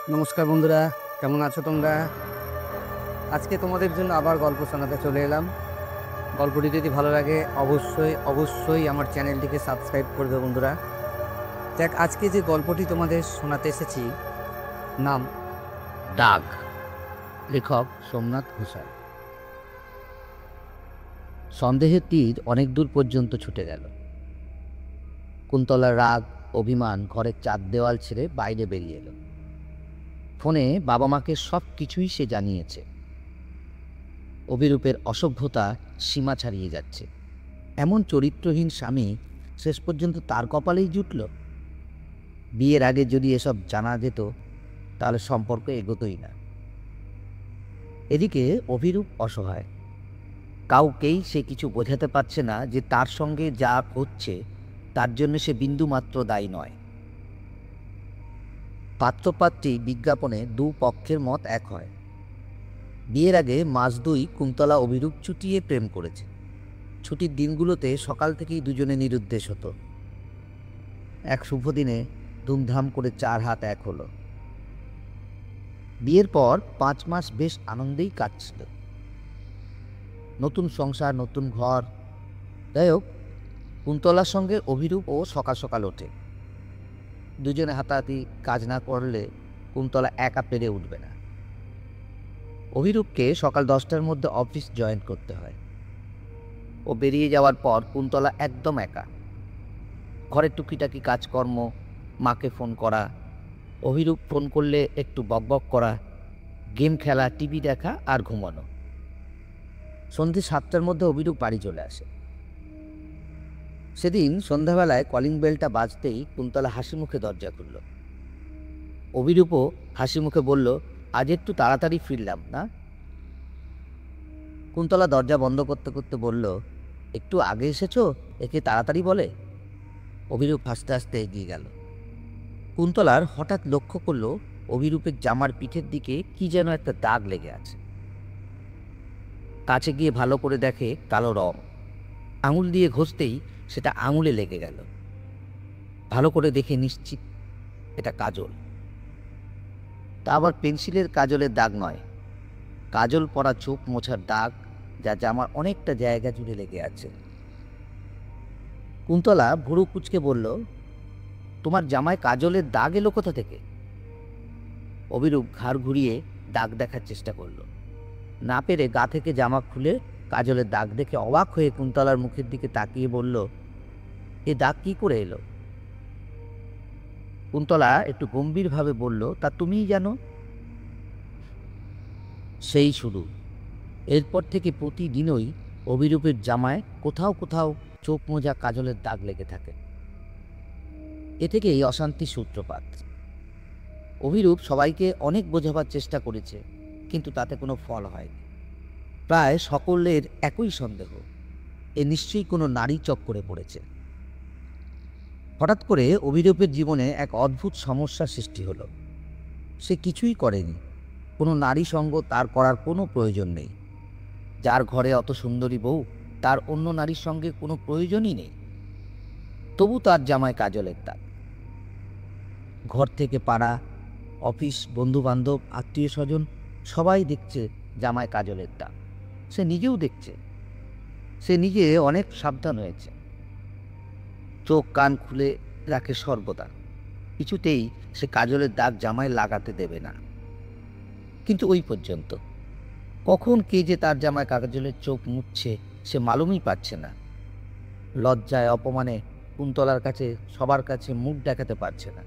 নমস্কার বন্ধুরা, কেমন আছো তোমরা? আজকে তোমাদের জন্য আবার গল্প শোনাতে চলে এলাম। গল্পটি যদি ভালো লাগে অবশ্যই অবশ্যই আমার চ্যানেলটিকে সাবস্ক্রাইব করবে বন্ধুরা। দেখ, আজকে যে গল্পটি তোমাদের শোনাতে এসেছি, নাম দাগ। লেখক সোমনাথ ঘোষাল। সন্দেহের তীর অনেক দূর পর্যন্ত ছুটে গেল। কুন্তলার রাগ, অভিমান ঘরের চার দেওয়াল ছেড়ে বাইরে বেরিয়ে এলো। ফোনে বাবা মাকে সব কিছুই সে জানিয়েছে। অভিরূপের অসভ্যতা সীমা ছাড়িয়ে যাচ্ছে। এমন চরিত্রহীন স্বামী শেষ পর্যন্ত তার কপালেই জুটল। বিয়ের আগে যদি এসব জানা যেত তাহলে সম্পর্ক এগোতই না। এদিকে অভিরূপ অসহায়। কাউকেই সে কিছু বোঝাতে পারছে না যে তার সঙ্গে যা হচ্ছে তার জন্য সে বিন্দুমাত্র দায়ী নয়। পাত্রপাত্রী বিজ্ঞাপনে দু পক্ষের মত এক হয়। বিয়ের আগে মাস দুই কুন্তলা অভিরূপ চুটিয়ে প্রেম করেছে। ছুটির দিনগুলোতে সকাল থেকেই দুজনে নিরুদ্দেশ হতো। এক শুভ দিনে ধুমধাম করে 4 হাত এক হলো। বিয়ের পর 5 মাস বেশ আনন্দেই কাটছিল। নতুন সংসার, নতুন ঘর। যাই হোক, কুন্তলার সঙ্গে অভিরূপ ও সকাল সকাল ওঠে। দুজনে হাতাহাতি কাজ না করলে কুন্তলা একা পেরে উঠবে না। অভিরূপকে সকাল 10টার মধ্যে অফিস জয়েন করতে হয়। ও বেরিয়ে যাওয়ার পর কুন্তলা একদম একা। ঘরের টুকিটাকি কাজকর্ম, মাকে ফোন করা, অভিরূপ ফোন করলে একটু বকবক করা, গেম খেলা, টিভি দেখা আর ঘুমানো। সন্ধে 7টার মধ্যে অভিরূপ বাড়ি চলে আসে। সেদিন সন্ধ্যাবেলায় কলিং বেলটা বাজতেই কুন্তলা হাসি মুখে দরজা খুলল। অভিরূপও হাসি মুখে বলল, আজ একটু তাড়াতাড়ি ফিরলাম না? কুন্তলা দরজা বন্ধ করতে করতে বলল, একটু আগে এসেছো, একে তাড়াতাড়ি বলে? অভিরূপ হাসতে হাসতে এগিয়ে গেল। কুন্তলার হঠাৎ লক্ষ্য করল অভিরূপের জামার পিঠের দিকে কি যেন একটা দাগ লেগে আছে। কাছে গিয়ে ভালো করে দেখে কালো রং। আঙুল দিয়ে ঘষতেই সেটা আঙুলে লেগে গেল। ভালো করে দেখে নিশ্চিত এটা কাজল। তা আবার পেন্সিলের কাজলের দাগ নয়, কাজল পরা চোখ মোছার দাগ, যা জামার অনেকটা জায়গা জুড়ে লেগে আছে। কুন্তলা ভুরু কুঁচকে বলল, তোমার জামায় কাজলের দাগ এলো কোথা থেকে? অভিরূপ ঘাড় ঘুরিয়ে দাগ দেখার চেষ্টা করল। না পেরে গা থেকে জামা খুলে কাজলের দাগ দেখে অবাক হয়ে কুন্তলার মুখের দিকে তাকিয়ে বলল, এ দাগ কি করে এলো? কুন্তলা একটু গম্ভীরভাবে বলল, তা তুমিই জানো। সেই শুরু। এরপর থেকে প্রতিদিনই অভিরূপের জামায় কোথাও কোথাও চোখ মোজা কাজলের দাগ লেগে থাকে। এ থেকেই অশান্তির সূত্রপাত। অভিরূপ সবাইকে অনেক বোঝাবার চেষ্টা করেছে, কিন্তু তাতে কোনো ফল হয়নি। প্রায় সকলের একই সন্দেহ, এ নিশ্চয়ই কোনো নারী চক্করে পড়েছে। হঠাৎ করে অভিরূপের জীবনে এক অদ্ভুত সমস্যার সৃষ্টি হলো। সে কিছুই করেনি, কোনো নারী সঙ্গ তার করার কোনো প্রয়োজন নেই। যার ঘরে অত সুন্দরী বউ, তার অন্য নারীর সঙ্গে কোনো প্রয়োজনই নেই। তবু তার জামায় কাজলের দাগ। ঘর থেকে পাড়া, অফিস, বন্ধুবান্ধব, আত্মীয় স্বজন সবাই দেখছে জামায় কাজলের দাগ। সে নিজেও দেখছে। সে নিজে অনেক সাবধান হয়েছে, চোখ কান খুলে রাখে সর্বদা। কিছুতেই সে কাজলের দাগ জামায় লাগাতে দেবে না। কিন্তু ওই পর্যন্ত। কখন কে যে তার জামায় কাজলের চোখ মুছছে সে মালুমই পাচ্ছে না। লজ্জায় অপমানে কুন্তলার কাছে, সবার কাছে মুখ দেখাতে পারছে না।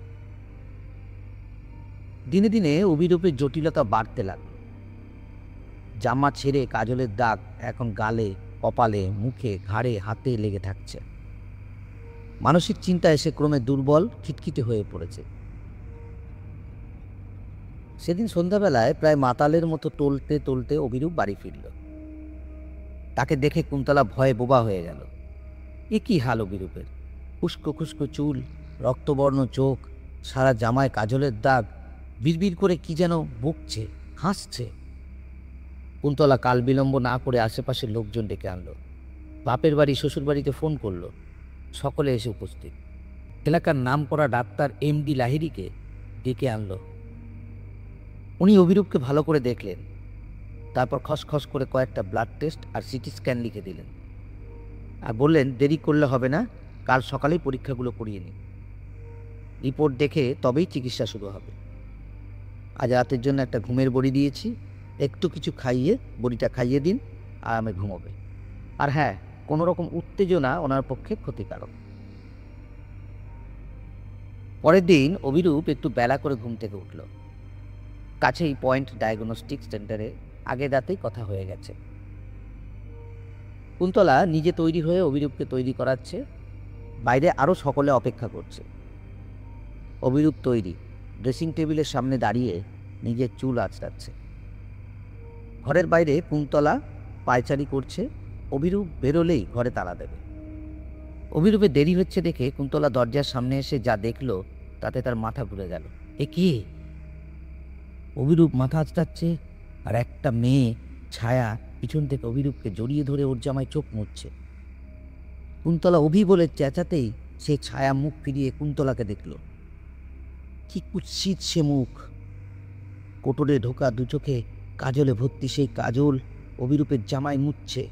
দিনে দিনে অভিরূপের জটিলতা বাড়তে লাগল। জামা ছেড়ে কাজলের দাগ এখন গালে, কপালে, মুখে, ঘাড়ে, হাতে লেগে থাকছে। মানসিক চিন্তায় সে ক্রমে দুর্বল, খিটখিটে হয়ে পড়েছে। সেদিন সন্ধ্যাবেলায় প্রায় মাতালের মতো টলতে টলতে অভিরূপ বাড়ি ফিরল। তাকে দেখে কুন্তলা ভয়ে বোবা হয়ে গেল। এ কি হাল অভিরূপের! খুস্কো খুস্কো চুল, রক্তবর্ণ চোখ, সারা জামায় কাজলের দাগ, বিড়বিড় করে কি যেন বকছে, হাসছে। কুন্তলা কাল বিলম্ব না করে আশেপাশের লোকজন ডেকে আনলো। বাপের বাড়ি, শ্বশুর বাড়িতে ফোন করলো। সকলে এসে উপস্থিত। এলাকার নাম করা ডাক্তার MD লাহিড়ীকে ডেকে আনলো। উনি অভিরূপকে ভালো করে দেখলেন, তারপর খসখস করে কয়েকটা ব্লাড টেস্ট আর সিটি স্ক্যান লিখে দিলেন আর বললেন, দেরি করলে হবে না, কাল সকালেই পরীক্ষাগুলো করিয়ে নিন। রিপোর্ট দেখে তবেই চিকিৎসা শুরু হবে। আজ রাতের জন্য একটা ঘুমের বড়ি দিয়েছি, একটু কিছু খাইয়ে বড়িটা খাইয়ে দিন, আরামে ঘুমোবে। আর হ্যাঁ, কোনো রকম উত্তেজনা ওনার পক্ষে ক্ষতিকারক। পরের দিন অভিরূপ একটু বেলা করে ঘুম থেকে উঠল। কাছেই পয়েন্ট ডায়াগনস্টিক সেন্টারে আগের রাতেই কথা হয়ে গেছে। কুন্তলা নিজে তৈরি হয়ে অভিরূপকে তৈরি করাচ্ছে, বাইরে আরও সকলে অপেক্ষা করছে। অভিরূপ তৈরি, ড্রেসিং টেবিলের সামনে দাঁড়িয়ে নিজের চুল আঁচড়াচ্ছে। ঘরের বাইরে কুন্তলা পায়চারি করছে, অভিরূপ বেরোলেই ঘরে তালা দেবে। অভিরূপের দেরি হচ্ছে দেখে কুন্তলা দরজার সামনে এসে যা দেখল তাতে তার মাথা ঘুরে গেল। এ কি? অভিরূপ মাথা আঁচড়াচ্ছে আর একটা মেয়ে ছায়া পিছন থেকে অভিরূপকে জড়িয়ে ধরে ওর জামায় চোখ মুছছে। কুন্তলা অভি বলে চেঁচাতেই সে ছায়া মুখ ফিরিয়ে কুন্তলাকে দেখল। কি কুৎসিত সে মুখ! কোটরে ঢোকা দু চোখে কাজলে ভর্তি সেই কাজল অভিরূপের জামায় মুছছে।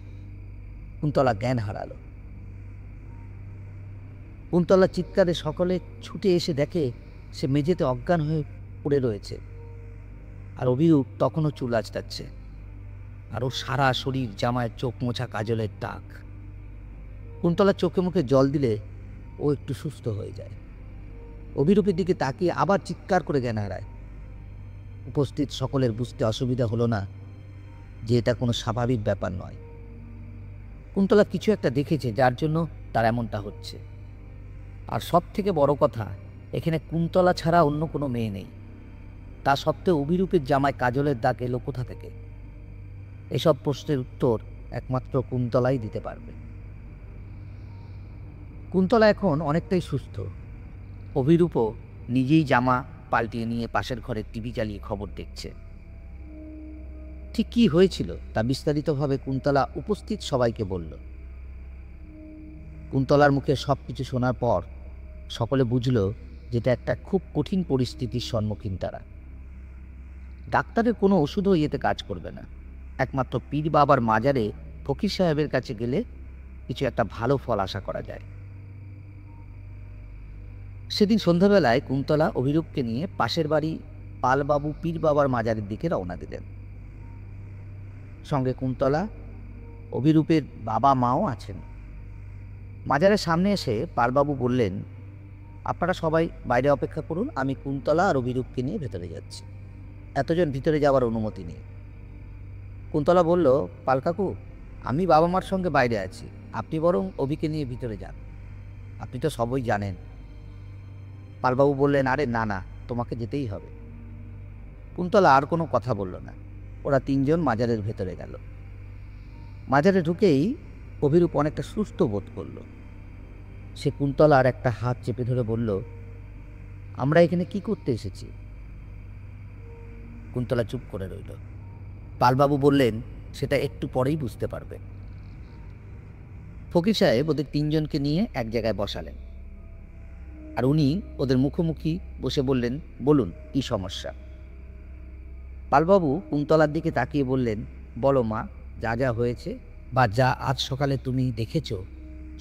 কুন্তলা জ্ঞান হারালো। কুন্তলা চিৎকারে সকলে ছুটে এসে দেখে সে মেঝেতে অজ্ঞান হয়ে পড়ে রয়েছে, আর অভিরূপ তখনও চুল আঁচড়াচ্ছে, আর ওর সারা শরীর জামায় চোখ মোছা কাজলের দাগ। কুন্তলা চোখে মুখে জল দিলে ও একটু সুস্থ হয়ে যায়। অভিরূপের দিকে তাকিয়ে আবার চিৎকার করে জ্ঞান হারায়। উপস্থিত সকলের বুঝতে অসুবিধা হলো না যে এটা কোনো স্বাভাবিক ব্যাপার নয়। কুন্তলা কিছু একটা দেখেছে যার জন্য তার এমনটা হচ্ছে। আর সব থেকে বড় কথা, এখানে কুন্তলা ছাড়া অন্য কোনো মেয়ে নেই। তা সত্ত্বেও অভিরূপের জামায় কাজলের দাগ এলো কোথা থেকে? এসব প্রশ্নের উত্তর একমাত্র কুন্তলাই দিতে পারবে। কুন্তলা এখন অনেকটাই সুস্থ। অভিরূপও নিজেই জামা পাল্টিয়ে নিয়ে পাশের ঘরে টিভি চালিয়ে খবর দেখছে। ঠিক কী হয়েছিল তা বিস্তারিতভাবে কুন্তলা উপস্থিত সবাইকে বলল। কুন্তলার মুখে সব কিছু শোনার পর সকলে বুঝল যেটা একটা খুব কঠিন পরিস্থিতির সম্মুখীন তারা। ডাক্তারের কোনো ওষুধও এতে কাজ করবে না। একমাত্র পীর বাবার মাজারে ফকির সাহেবের কাছে গেলে কিছু একটা ভালো ফল আশা করা যায়। সেদিন সন্ধ্যাবেলায় কুন্তলা অভিরূপকে নিয়ে পাশের বাড়ি পালবাবু পীর বাবার মাজারের দিকে রওনা দিলেন। সঙ্গে কুন্তলা, অভিরূপের বাবা মাও আছেন। মাজারের সামনে এসে পালবাবু বললেন, আপনারা সবাই বাইরে অপেক্ষা করুন, আমি কুন্তলা আর অভিরূপকে নিয়ে ভেতরে যাচ্ছি। এতজন ভিতরে যাওয়ার অনুমতি নেই। কুন্তলা বলল, পাল কাকু, আমি বাবা মার সঙ্গে বাইরে আছি, আপনি বরং অভিকে নিয়ে ভিতরে যান, আপনি তো সবই জানেন। পালবাবু বললেন, আরে না না, তোমাকে যেতেই হবে। কুন্তলা আর কোনো কথা বলল না। ওরা তিনজন মাজারের ভেতরে গেল। মাজারে ঢুকেই অভিরূপ অনেকটা সুস্থ বোধ করল। সে কুন্তলার একটা হাত চেপে ধরে বলল, আমরা এখানে কি করতে এসেছি? কুন্তলা চুপ করে রইল। পালবাবু বললেন, সেটা একটু পরেই বুঝতে পারবে। ফকির সাহেব ওদের তিনজনকে নিয়ে এক জায়গায় বসালেন, আর উনি ওদের মুখোমুখি বসে বললেন, বলুন কি সমস্যা? পালবাবু কুন্তলার দিকে তাকিয়ে বললেন, বলো মা, যা যা হয়েছে বা যা আজ সকালে তুমি দেখেছ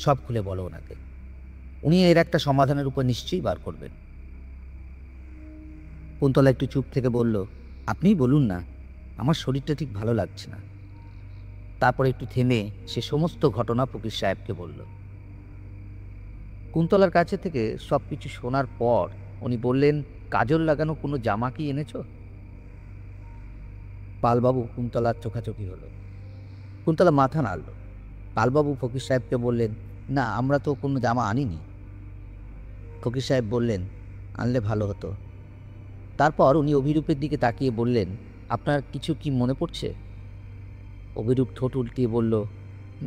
সব খুলে বলো ওনাকে। উনি এর একটা সমাধানের উপর নিশ্চয়ই বার করবেন। কুন্তলা একটু চুপ থেকে বলল, আপনিই বলুন না, আমার শরীরটা ঠিক ভালো লাগছে না। তারপর একটু থেমে সে সমস্ত ঘটনা ফকির সাহেবকে বলল। কুন্তলার কাছে থেকে সব কিছু শোনার পর উনি বললেন, কাজল লাগানো কোনো জামা কি এনেছ? পালবাবু কুন্তলার চোখাচোখি হলো। কুন্তলা মাথা নাড়ল। পালবাবু ফকির সাহেবকে বললেন, না, আমরা তো কোনো জামা আনিনি। ফকির সাহেব বললেন, আনলে ভালো হতো। তারপর উনি অভিরূপের দিকে তাকিয়ে বললেন, আপনার কিছু কি মনে পড়ছে? অভিরূপ ঠোঁট উল্টিয়ে বলল,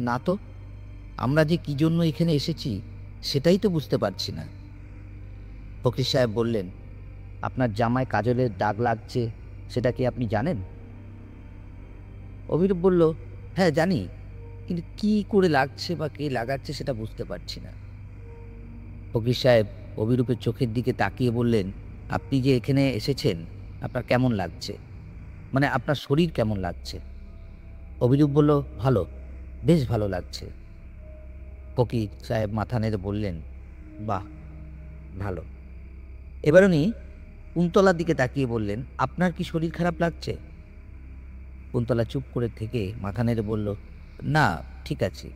না তো, আমরা যে কী জন্য এখানে এসেছি সেটাই তো বুঝতে পারছি না। ফকির সাহেব বললেন, আপনার জামায় কাজলের দাগ লাগছে সেটা কি আপনি জানেন? অভিরূপ বলল, হ্যাঁ জানি, কিন্তু কি করে লাগছে বা কে লাগাচ্ছে সেটা বুঝতে পারছি না। ফকির সাহেব অভিরূপের চোখের দিকে তাকিয়ে বললেন, আপনি যে এখানে এসেছেন আপনার কেমন লাগছে, মানে আপনার শরীর কেমন লাগছে? অভিরূপ বলল, ভালো, বেশ ভালো লাগছে। ফকির সাহেব মাথা নেড়ে বললেন, বাহ, ভালো। এবার উনি কুন্তলার দিকে তাকিয়ে বললেন, আপনার কি শরীর খারাপ লাগছে? কুন্তলা চুপ করে থেকে মাথা নেড়ে বলল, না, ঠিক আছে।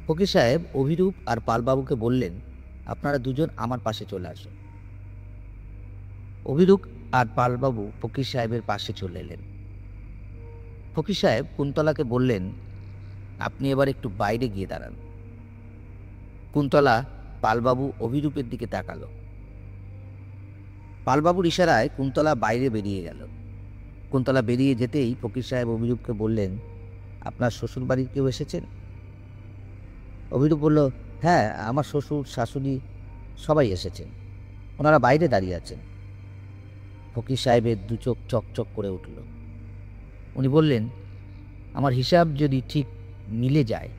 ফকির সাহেব অভিরূপ আর পালবাবুকে বললেন, আপনারা দুজন আমার পাশে চলে আসুন। অভিরূপ আর পালবাবু ফকির সাহেবের পাশে চলে এলেন। ফকির সাহেব কুন্তলাকে বললেন, আপনি এবার একটু বাইরে গিয়ে দাঁড়ান। কুন্তলা পালবাবু অভিরূপের দিকে তাকালো। পালবাবুর ইশারায় কুন্তলা বাইরে বেরিয়ে গেল। কুন্তলা বেরিয়ে যেতেই ফকির সাহেব অভিরূপকে বললেন, আপনার শ্বশুর বাড়ির কেউ এসেছেন? অভিরূপ বলল, হ্যাঁ, আমার শ্বশুর শাশুড়ি সবাই এসেছেন, ওনারা বাইরে দাঁড়িয়ে আছেন। ফকির সাহেবের দু চোখ চকচক করে উঠল। উনি বললেন, আমার হিসাব যদি ঠিক মিলে যায়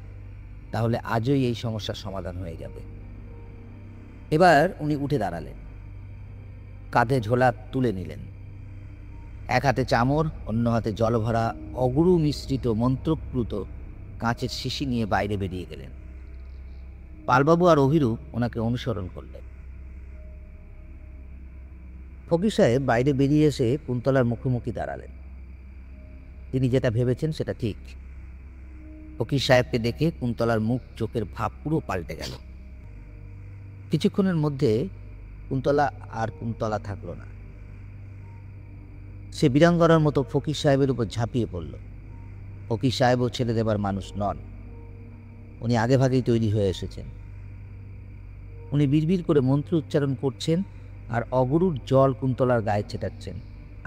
তাহলে আজই এই সমস্যার সমাধান হয়ে যাবে। এবার উনি উঠে দাঁড়ালেন, কাঁধে ঝোলা তুলে নিলেন। এক হাতে চামর, অন্য হাতে জলভরা অগুরু মিশ্রিত মন্ত্রপ্লুত কাঁচের শিশি নিয়ে বাইরে বেরিয়ে গেলেন। পালবাবু আর অভিরূপ ওনাকে অনুসরণ করলেন। ফকির সাহেব বাইরে বেরিয়ে এসে কুন্তলার মুখোমুখি দাঁড়ালেন। তিনি যেটা ভেবেছেন সেটা ঠিক। ফকির সাহেবকে দেখে কুন্তলার মুখ চোখের ভাব পুরো পাল্টে গেল। কিছুক্ষণের মধ্যে কুন্তলা আর কুন্তলা থাকল না। সে বীরাঙ্গনার মতো ফকির সাহেবের উপর ঝাঁপিয়ে পড়ল। ফকির সাহেবও ছেড়ে দেবার মানুষ নন, উনি আগেভাগেই তৈরি হয়ে এসেছেন। উনি বিড়বিড় করে মন্ত্র উচ্চারণ করছেন আর অগরুর জল কুন্তলার গায়ে ছেটাচ্ছেন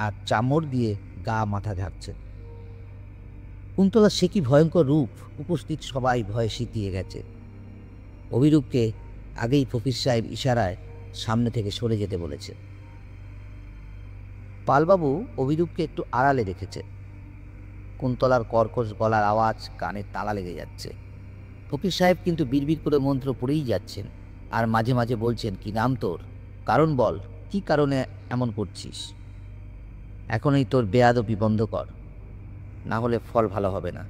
আর চামড় দিয়ে গা মাথা ঝাড়ছেন। কুন্তলার সে কি ভয়ঙ্কর রূপ! উপস্থিত সবাই ভয়ে সিঁতিয়ে গেছে। অভিরূপকে আগেই ফকির সাহেব ইশারায় সামনে থেকে সরে যেতে বলেছে। পালবাবু অভিরূপকে একটু আড়ালে রেখেছে। কুন্তলার কর্কশ গলার আওয়াজ কানে তালা লেগে যাচ্ছে। ফকির সাহেব কিন্তু বিড়বিড় করে মন্ত্র পড়েই যাচ্ছেন আর মাঝে মাঝে বলছেন, কি নাম তোর, কারণ বল, কি কারণে এমন করছিস? এখনই তোর বেয়াদবি বন্ধ কর, না হলে ফল ভালো হবে না।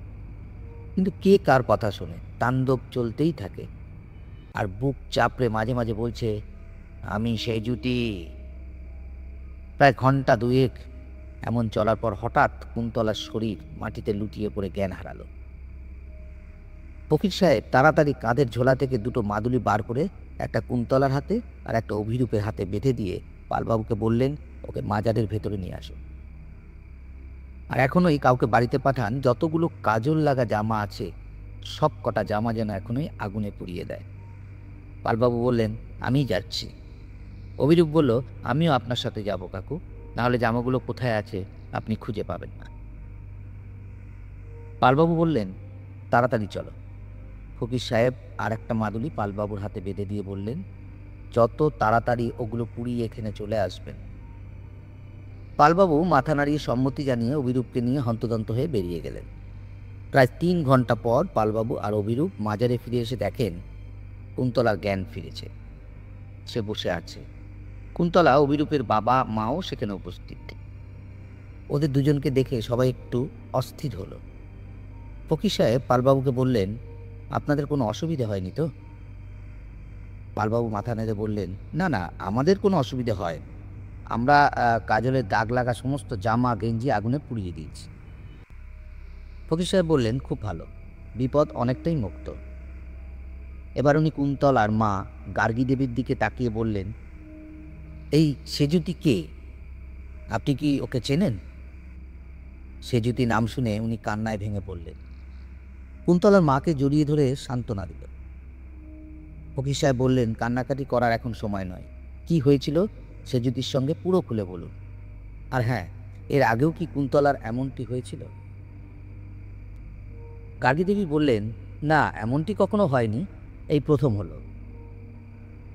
কিন্তু কে কার কথা শোনে? তাণ্ডব চলতেই থাকে। আর বুক চাপড়ে মাঝে মাঝে বলছে, আমি সেজুতি। প্রায় ঘন্টা দুয়েক এমন চলার পর হঠাৎ কুন্তলার শরীর মাটিতে লুটিয়ে পড়ে জ্ঞান হারালো। ফকির সাহেব তাড়াতাড়ি কাঁধের ঝোলা থেকে দুটো মাদুলি বার করে একটা কুন্তলার হাতে আর একটা অভিরূপের হাতে বেঁধে দিয়ে পালবাবুকে বললেন, ওকে মাজারের ভেতরে নিয়ে আসুন। আর এখনোই কাউকে বাড়িতে পাঠান, যতগুলো কাজল লাগা জামা আছে সব কটা জামা যেন এখনোই আগুনে পুড়িয়ে দেয়। পালবাবু বললেন, আমিই যাচ্ছি। অভিরূপ বলল, আমিও আপনার সাথে যাব কাকু, নাহলে জামাগুলো কোথায় আছে আপনি খুঁজে পাবেন না। পালবাবু বললেন, তাড়াতাড়ি চলো। ফকির সাহেব আর একটা মাদুলি পালবাবুর হাতে বেঁধে দিয়ে বললেন, যত তাড়াতাড়ি ওগুলো পুড়িয়ে এখানে চলে আসবেন। পালবাবু মাথা নাড়িয়ে সম্মতি জানিয়ে অভিরূপকে নিয়ে হন্তদন্ত হয়ে বেরিয়ে গেলেন। প্রায় 3 ঘন্টা পর পালবাবু আর অভিরূপ মাজারে ফিরে এসে দেখেন কুন্তলার জ্ঞান ফিরেছে। সে বসে আছে। কুন্তলা, অভিরূপের বাবা মাও সেখানে উপস্থিত। ওদের দুজনকে দেখে সবাই একটু অস্থির হলো। ফকির সাহেব পালবাবুকে বললেন, আপনাদের কোনো অসুবিধা হয়নি তো? পালবাবু মাথা নেড়ে বললেন, না না, আমাদের কোনো অসুবিধা হয়, আমরা কাজলের দাগ লাগা সমস্ত জামা গেঞ্জি আগুনে পুড়িয়ে দিয়েছি। ফকির সাহেব বললেন, খুব ভালো, বিপদ অনেকটাই মুক্ত। এবার উনি কুন্তলার মা গার্গী দেবীর দিকে তাকিয়ে বললেন, এই সেজুতি কে? আপনি কি ওকে চেনেন? সেজুতি নাম শুনে উনি কান্নায় ভেঙে পড়লেন। কুন্তলার মাকে জড়িয়ে ধরে সান্ত্বনা দিল। ফকির সাহেব বললেন, কান্নাকাটি করার এখন সময় নয়, কি হয়েছিল সেজুতির সঙ্গে পুরো খুলে বলুন। আর হ্যাঁ, এর আগেও কি কুন্তলার এমনটি হয়েছিল? গার্গী দেবী বললেন, না, এমনটি কখনো হয়নি, এই প্রথম হলো।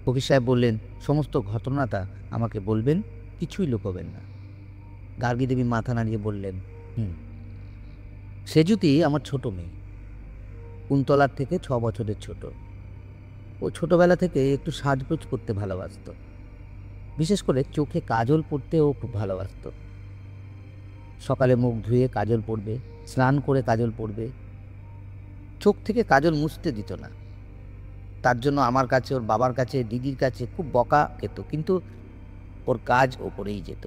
ফকির সাহেব বললেন, সমস্ত ঘটনাটা আমাকে বলবেন, কিছুই লুকোবেন না। গার্গী দেবী মাথা নাড়িয়ে বললেন, সেজুতি আমার ছোট মেয়ে, কুন্তলার থেকে 6 বছরের ছোট। ও ছোটবেলা থেকে একটু সাজগোজ করতে ভালোবাসত। বিশেষ করে চোখে কাজল পরতেও খুব ভালোবাসত। সকালে মুখ ধুয়ে কাজল পরবে, স্নান করে কাজল পরবে, চোখ থেকে কাজল মুছতে দিত না। তার জন্য আমার কাছে, ওর বাবার কাছে, দিদির কাছে খুব বকা খেত, কিন্তু ওর কাজ ও করেই যেত।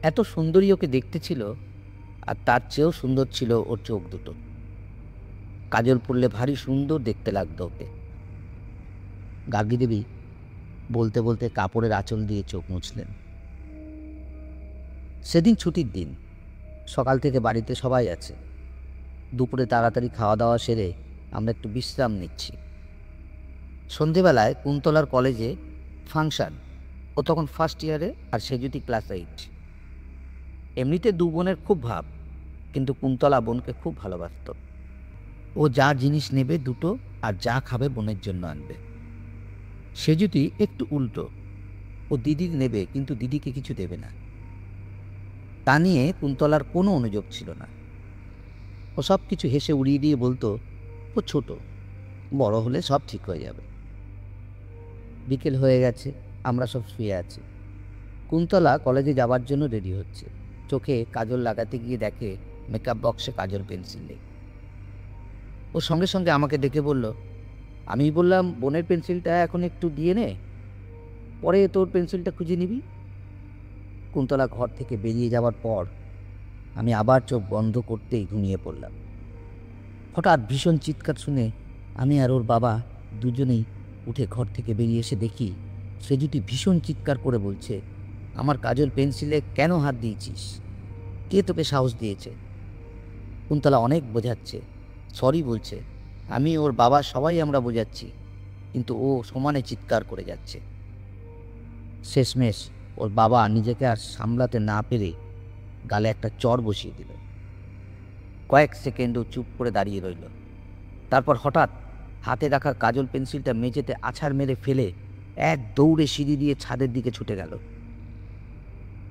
এত সুন্দরী ওকে দেখতে ছিল, আর তার চেয়েও সুন্দর ছিল ওর চোখ দুটো। কাজল পরলে ভারী সুন্দর দেখতে লাগতো ওকে। গার্গী দেবী বলতে বলতে কাপড়ের আঁচল দিয়ে চোখ মুছলেন। সেদিন ছুটির দিন, সকাল থেকে বাড়িতে সবাই আছে। দুপুরে তাড়াতাড়ি খাওয়া দাওয়া সেরে আমরা একটু বিশ্রাম নিচ্ছি। সন্ধেবেলায় কুন্তলার কলেজে ফাংশন। ও তখন ফার্স্ট ইয়ারে, আর সেজুতি ক্লাস 8। এমনিতে দু বোনের খুব ভাব, কিন্তু কুন্তলা বোনকে খুব ভালোবাসত। ও যা জিনিস নেবে দুটো, আর যা খাবে বোনের জন্য আনবে। সেজুতি একটু উল্টো, ও দিদির নেবে কিন্তু দিদিকে কিছু দেবে না। তা নিয়ে কুন্তলার কোনো অনুযোগ ছিল না। ও সব কিছু হেসে উড়িয়ে দিয়ে বলতো, ও ছোট, বড় হলে সব ঠিক হয়ে যাবে। বিকেল হয়ে গেছে, আমরা সব শুয়ে আছি। কুন্তলা কলেজে যাওয়ার জন্য রেডি হচ্ছে। চোখে কাজল লাগাতে গিয়ে দেখে মেকআপ বক্সে কাজল পেন্সিল নেই। ও সঙ্গে সঙ্গে আমাকে ডেকে বলল, আমি বললাম বোনের পেন্সিলটা এখন একটু দিয়ে নে, পরে তোর পেন্সিলটা খুঁজে নিবি। কুন্তলা ঘর থেকে বেরিয়ে যাওয়ার পর আমি আবার চোখ বন্ধ করতেই ঘুমিয়ে পড়লাম। হঠাৎ ভীষণ চিৎকার শুনে আমি আর ওর বাবা দুজনেই উঠে ঘর থেকে বেরিয়ে এসে দেখি সেজুতি ভীষণ চিৎকার করে বলছে, আমার কাজল পেন্সিলে কেন হাত দিয়েছিস? কে তোকে সাহস দিয়েছে? কুন্তলা অনেক বোঝাচ্ছে, সরি বলছে, আমি ওর বাবা সবাই আমরা বোঝাচ্ছি, কিন্তু ও সমানে চিৎকার করে যাচ্ছে। শেষমেশ ওর বাবা নিজেকে আর সামলাতে না পেরে গালে একটা চড় বসিয়ে দিল। কয়েক সেকেন্ড ও চুপ করে দাঁড়িয়ে রইল। তারপর হঠাৎ হাতে রাখা কাজল পেন্সিলটা মেঝেতে আছাড় মেরে ফেলে এক দৌড়ে সিঁড়ি দিয়ে ছাদের দিকে ছুটে গেল।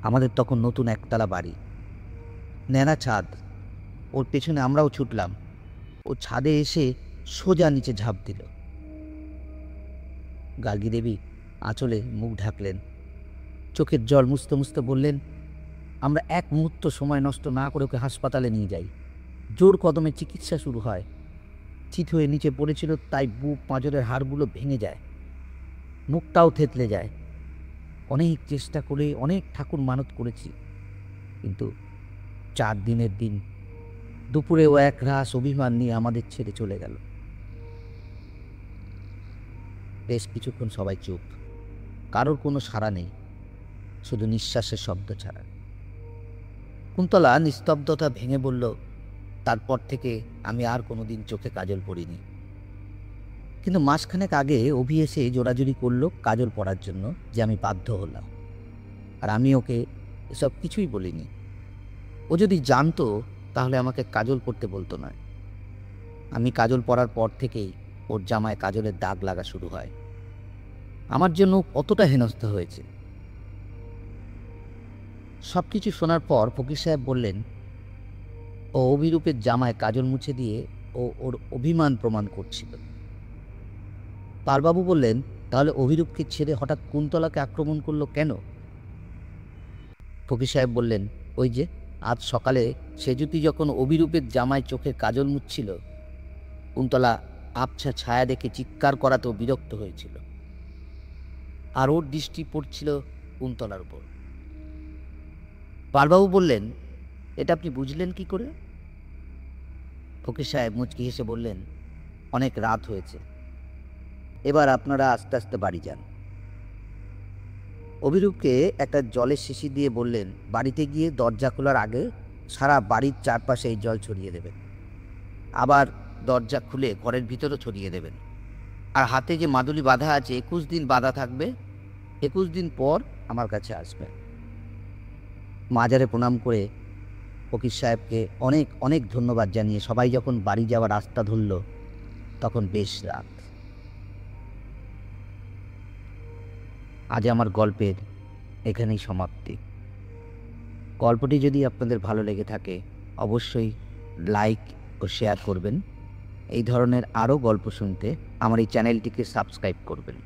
আমাদের তখন নতুন একতলা বাড়ি, ন্যাড়া ছাদ। ওর পেছনে আমরাও ছুটলাম। ও ছাদে এসে সোজা নিচে ঝাঁপ দিল। গার্গী দেবী আঁচলে মুখ ঢাকলেন, চোখের জল মুছতে মুছতে বললেন, আমরা এক মুহূর্ত সময় নষ্ট না করে ওকে হাসপাতালে নিয়ে যাই। জোর কদমে চিকিৎসা শুরু হয়। চিত হয়ে নিচে পড়েছিল, তাই বুক পাঁজরের হাড়গুলো ভেঙে যায়, মুখটাও থেতলে যায়। অনেক চেষ্টা করে অনেক ঠাকুর মানত করেছি, কিন্তু 4 দিনের দিন দুপুরে ও এক রাস অভিমান নিয়ে আমাদের ছেড়ে চলে গেল। বেশ কিছুক্ষণ সবাই চুপ, কারোর কোনো সাড়া নেই, শুধু নিঃশ্বাসের শব্দ ছাড়া। কুন্তলা নিস্তব্ধতা ভেঙে বলল, তারপর থেকে আমি আর কোনোদিন চোখে কাজল পরিনি। কিন্তু মাসখানেক আগে অভি এসে জোরাজুরি করলো কাজল পরার জন্য, যে আমি বাধ্য হলাম। আর আমি ওকে এসব কিছুই বলিনি। ও যদি জানতো তাহলে আমাকে কাজল পরতে বলতো না। আমি কাজল পরার পর থেকেই ওর জামায় কাজলের দাগ লাগা শুরু হয়। আমার জন্য কতটা হেনস্থা হয়েছে। সব কিছু শোনার পর ফকির সাহেব বললেন, ও অভিরূপের জামায় কাজল মুছে দিয়ে ও ওর অভিমান প্রমাণ করছিল। পালবাবু বললেন, তাহলে অভিরূপকে ছেড়ে হঠাৎ কুন্তলাকে আক্রমণ করলো কেন? ফকির সাহেব বললেন, ওই যে আজ সকালে সেজুতি যখন অভিরূপের জামায় চোখে কাজল মুছছিল, কুন্তলা আবছা ছায়া দেখে চিৎকার করাতেও বিরক্ত হয়েছিল, আর ওর দৃষ্টি পড়ছিল কুন্তলার উপর। পালবাবু বললেন, এটা আপনি বুঝলেন কি করে? ফকির সাহেব মুচকি হেসে বললেন, অনেক রাত হয়েছে, এবার আপনারা আস্তে আস্তে বাড়ি যান। অভিরূপকে একটা জলের শিশি দিয়ে বললেন, বাড়িতে গিয়ে দরজা খোলার আগে সারা বাড়ির চারপাশে এই জল ছড়িয়ে দেবেন, আবার দরজা খুলে ঘরের ভিতরও ছড়িয়ে দেবেন। আর হাতে যে মাদুলি বাঁধা আছে 21 দিন বাঁধা থাকবে, 21 দিন পর আমার কাছে আসবে। মাজারে প্রণাম করে ফকির সাহেবকে অনেক অনেক ধন্যবাদ জানিয়ে সবাই যখন বাড়ি যাওয়ার রাস্তা ধরল, তখন বেশ রাত। আজ আমার গল্পের এখানেই সমাপ্তি। গল্পটি যদি আপনাদের ভালো লেগে থাকে অবশ্যই লাইক ও শেয়ার করবেন। এই ধরনের আরও গল্প শুনতে আমার এই চ্যানেলটিকে সাবস্ক্রাইব করবেন।